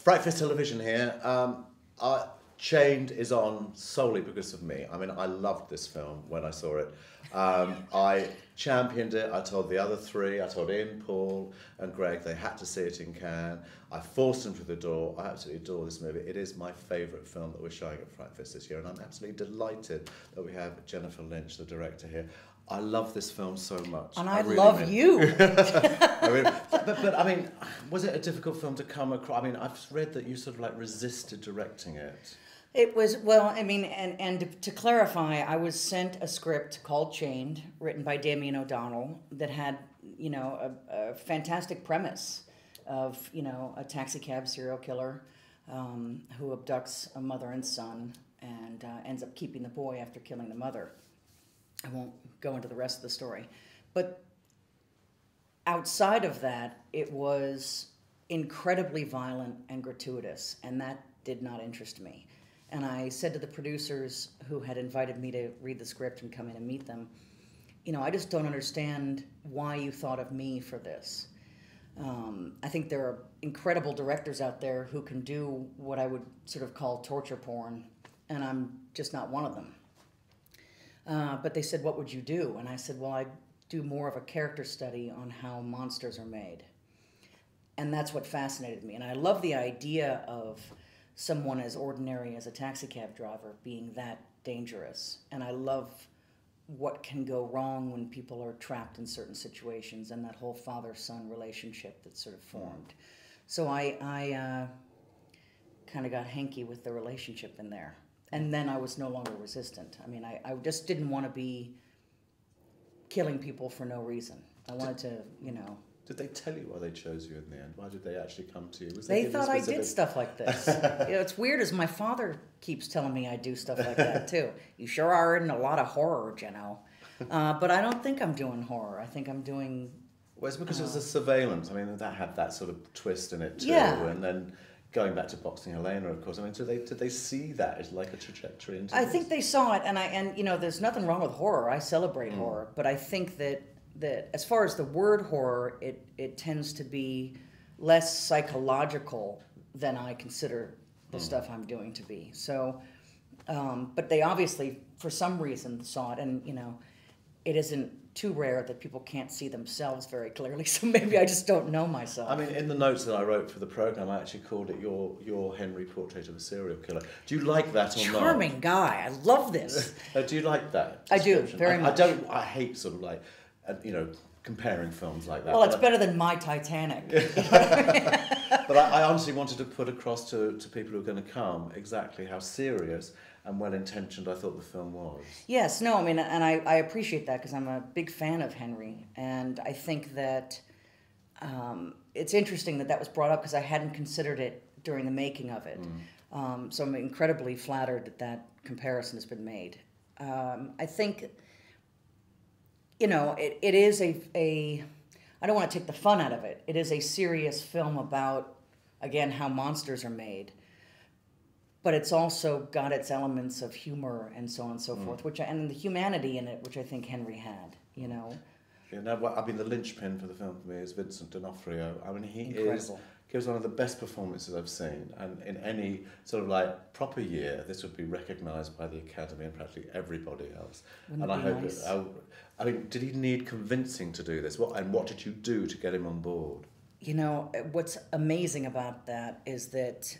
FrightFest Television here. Chained is on solely because of me. I mean, I loved this film when I saw it. I championed it. I told the other three, I told Ian, Paul and Greg, they had to see it in Cannes. I forced them through the door. I absolutely adore this movie. It is my favourite film that we're showing at FrightFest this year, and I'm absolutely delighted that we have Jennifer Lynch, the director, here. I love this film so much. And I really love you. But I mean, was it a difficult film to come across? I mean, I've read that you sort of like resisted directing it. It was, well, I mean, and to clarify, I was sent a script called Chained, written by Damien O'Donnell, that had, you know, a fantastic premise of, you know, a taxi cab serial killer who abducts a mother and son and ends up keeping the boy after killing the mother. I won't go into the rest of the story. But outside of that, it was incredibly violent and gratuitous, and that did not interest me. And I said to the producers who had invited me to read the script and come in and meet them, you know, I just don't understand why you thought of me for this. I think there are incredible directors out there who can do what I would sort of call torture porn, and I'm just not one of them. But they said, what would you do? And I said, well, I'd do more of a character study on how monsters are made. And that's what fascinated me. And I love the idea of someone as ordinary as a taxi cab driver being that dangerous. And I love what can go wrong when people are trapped in certain situations and that whole father-son relationship that's sort of formed. So I kind of got hanky with the relationship in there. And then I was no longer resistant. I mean, I just didn't want to be killing people for no reason. I wanted to, you know... Did they tell you why they chose you in the end? Why did they actually come to you? They thought I did stuff like this. You know, it's weird as my father keeps telling me I do stuff like that too. You sure are in a lot of horror, Jenno. But I don't think I'm doing horror. I think I'm doing... Well, it's because it was a surveillance. I mean, that had that sort of twist in it too. Yeah. And then going back to Boxing Helena, of course, I mean, did they see that as like a trajectory into I this? think they saw it, and you know, there's nothing wrong with horror. I celebrate horror, but I think that as far as the word horror, it tends to be less psychological than I consider the stuff I'm doing to be. So, but they obviously, for some reason, saw it, and you know, it isn't too rare that people can't see themselves very clearly, so maybe I just don't know myself. I mean, in the notes that I wrote for the programme, I actually called it your Henry Portrait of a Serial Killer. Do you like that or not? Charming guy. I love this. Do you like that I do, very much. I hate sort of like, you know, comparing films like that. Well, it's better than my Titanic. But I honestly wanted to put across to people who are going to come exactly how serious and well-intentioned I thought the film was. Yes, no, I mean, and I appreciate that because I'm a big fan of Henry, and I think that it's interesting that was brought up because I hadn't considered it during the making of it. So I'm incredibly flattered that comparison has been made. I think, you know, it is a I don't want to take the fun out of it. It is a serious film about, again, how monsters are made. But it's also got its elements of humor and so on and so forth, and the humanity in it, which I think Henry had, you know. Yeah, no, I mean, the linchpin for the film for me is Vincent D'Onofrio. I mean, he gives one of the best performances I've seen, and in any sort of like proper year, this would be recognised by the Academy and practically everybody else. Wouldn't and it I be hope nice? I mean, did he need convincing to do this? What did you do to get him on board? You know, what's amazing about that is that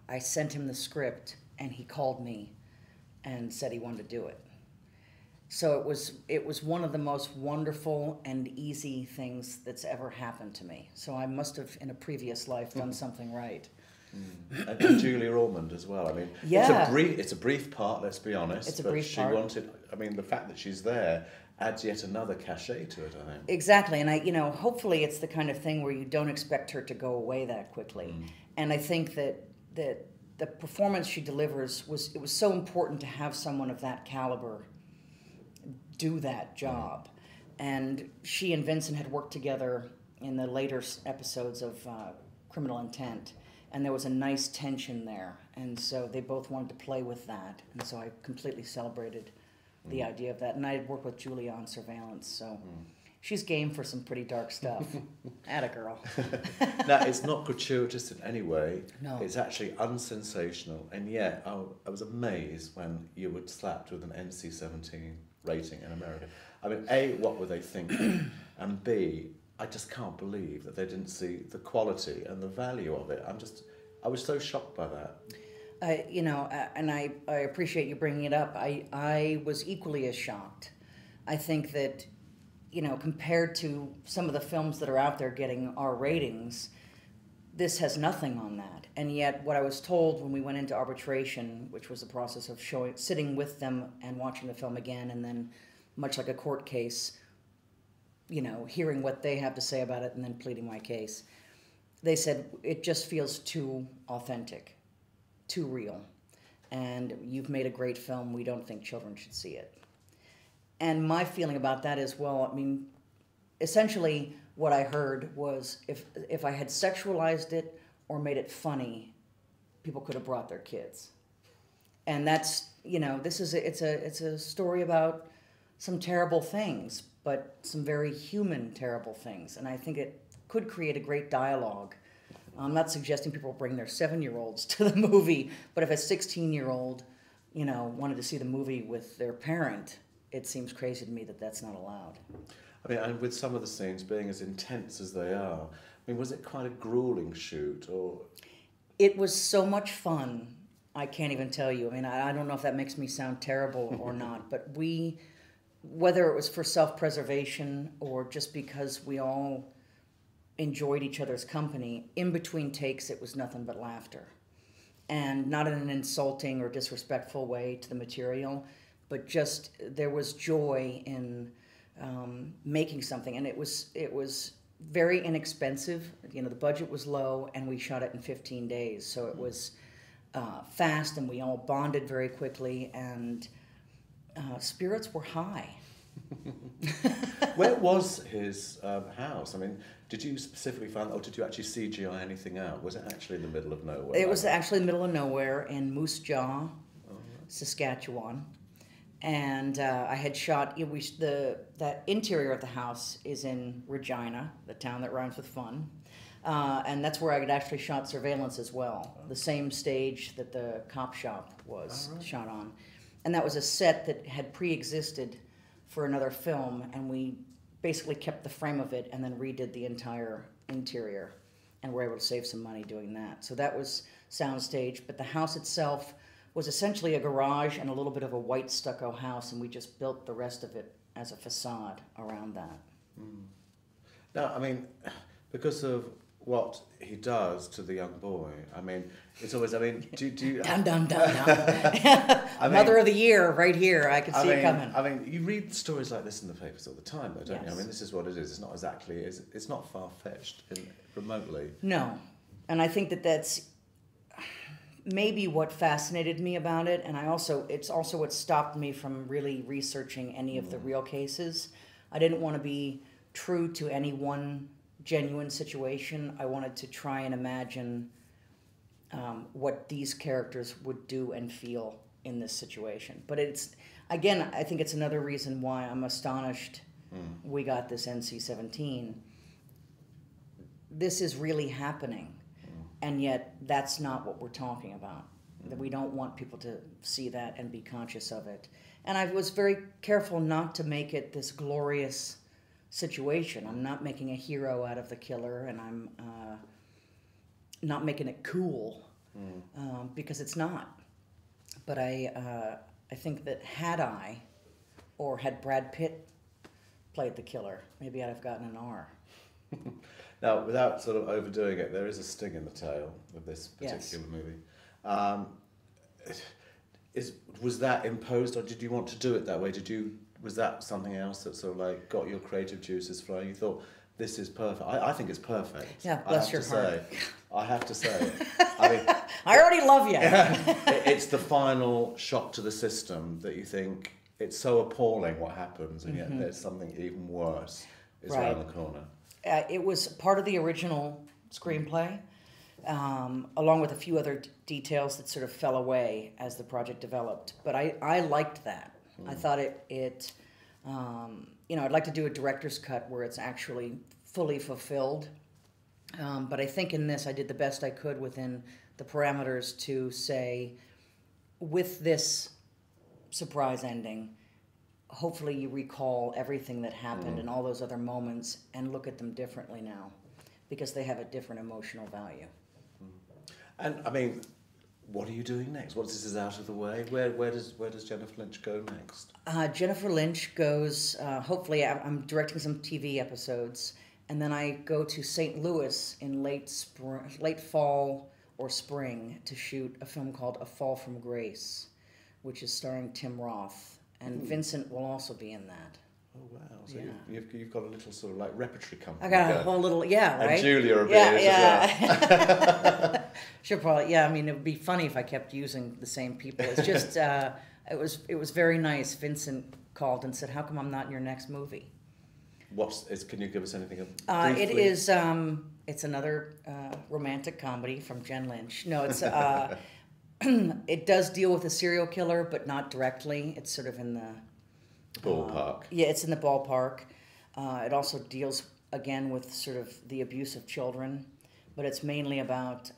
I sent him the script, and he called me and said he wanted to do it. So it was one of the most wonderful and easy things that's ever happened to me. So I must have, in a previous life, done something right. And Julia Ormond as well. I mean, yeah. It's a brief part, let's be honest. It's a but brief she part. wanted. I mean, the fact that she's there adds yet another cachet to it, I think. Exactly, and you know, hopefully it's the kind of thing where you don't expect her to go away that quickly. And I think that the performance she delivers was so important to have someone of that caliber do that job. And she and Vincent had worked together in the later episodes of Criminal Intent, and there was a nice tension there, and so they both wanted to play with that, and so I completely celebrated the idea of that. And I had worked with Julia on Surveillance, so she's game for some pretty dark stuff. Atta girl. Now, it's not gratuitous in any way. No. It's actually unsensational, and yet I was amazed when you were slapped with an NC-17 rating in America. I mean, A, what were they thinking? And B, I just can't believe that they didn't see the quality and the value of it. I was so shocked by that. And I appreciate you bringing it up. I was equally as shocked. I think that, compared to some of the films that are out there getting R ratings, this has nothing on that. And yet what I was told when we went into arbitration, which was the process of sitting with them and watching the film again, and then much like a court case, hearing what they have to say about it and then pleading my case, they said it just feels too authentic, too real, and you've made a great film. We don't think children should see it. And my feeling about that is, well, I mean, essentially what I heard was if I had sexualized it or made it funny, people could have brought their kids. And that's, it's a story about some terrible things, but some very human terrible things. And I think it could create a great dialogue. I'm not suggesting people bring their 7-year-olds to the movie, but if a 16-year-old, wanted to see the movie with their parent, it seems crazy to me that that's not allowed. I mean, and with some of the scenes being as intense as they are, I mean, was it quite a grueling shoot, or? It was so much fun. I can't even tell you. I mean, I don't know if that makes me sound terrible or not, but whether it was for self-preservation or just because we all enjoyed each other's company, in between takes it was nothing but laughter. And not in an insulting or disrespectful way to the material, but just there was joy in making something. And it was very inexpensive. The budget was low, and we shot it in 15 days. So it was fast, and we all bonded very quickly, and spirits were high. Where was his house? I mean, did you specifically find, or did you actually CGI anything out? Was it actually in the middle of nowhere? It was actually in the middle of nowhere in Moose Jaw, Saskatchewan. And I had shot, that interior of the house is in Regina, the town that rhymes with fun. And that's where I had actually shot Surveillance as well, the same stage that the cop shop was shot on. And that was a set that had pre-existed for another film, and we basically kept the frame of it and then redid the entire interior, and were able to save some money doing that. So that was soundstage, but the house itself was essentially a garage and a little bit of a white stucco house, and we just built the rest of it as a facade around that. Now, I mean, because of what he does to the young boy, I mean, it's always, I mean, do you... Dun, dun, dun, dun. Mother of the Year, right here. I could see it coming. I mean, you read stories like this in the papers all the time, though, don't you? I Yes. mean, this is what it is. It's not exactly... It's not far-fetched remotely. No. And I think that's maybe what fascinated me about it, and it's also what stopped me from really researching any of the real cases. I didn't want to be true to any one genuine situation. I wanted to try and imagine what these characters would do and feel in this situation. But again, I think it's another reason why I'm astonished we got this NC-17. This is really happening, and yet that's not what we're talking about. That we don't want people to see that and be conscious of it. And I was very careful not to make it this glorious situation. I'm not making a hero out of the killer, and I'm not making it cool, because it's not. But I think that had Brad Pitt played the killer, maybe I'd have gotten an R. Now, without sort of overdoing it, there is a sting in the tail with this particular movie. Was that imposed, or did you want to do it that way? Was that something else that sort of like got your creative juices flowing? You thought, this is perfect. I think it's perfect. Yeah, bless your heart. I have to say. I mean, I already love you. It's the final shock to the system that you think, it's so appalling what happens, and yet there's something even worse is around the corner. It was part of the original screenplay, along with a few other details that sort of fell away as the project developed. But I liked that. I thought it I'd like to do a director's cut where it's actually fully fulfilled. But I think in this, I did the best I could within the parameters to say, with this surprise ending, hopefully you recall everything that happened and all those other moments and look at them differently now, because they have a different emotional value. And I mean, what are you doing next? Once this is out of the way, where does Jennifer Lynch go next? Jennifer Lynch goes, hopefully I'm directing some TV episodes, and then I go to St. Louis in late fall or spring to shoot a film called A Fall from Grace, which is starring Tim Roth, and Vincent will also be in that. Oh wow! So Yeah. you've got a little sort of like repertory company. I got a going. whole little, yeah, right? And Julia appears yeah. as well. She'll probably, yeah. I mean, it would be funny if I kept using the same people. It's just, it was very nice. Vincent called and said, "How come I'm not in your next movie?" Can you give us anything? It is. It's another romantic comedy from Jen Lynch. No, it's. It does deal with a serial killer, but not directly. It's sort of in the ballpark. Yeah, it's in the ballpark. It also deals again with sort of the abuse of children, but it's mainly about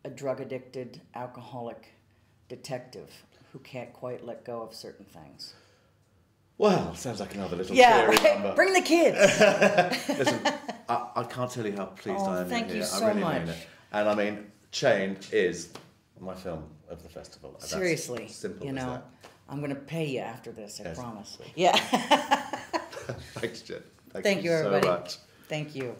a drug-addicted, alcoholic detective who can't quite let go of certain things. Well, sounds like another little Yeah, cheery right? number. Bring the kids. Listen, I can't tell you how pleased I am. Thank you're you here. so I really much. mean it. And I mean, Chained is my film of the festival. That's Seriously, simple as that. I'm going to pay you after this. I Yes. promise. Yeah. Thanks, Jen. Thank you, everybody. so much. Thank you.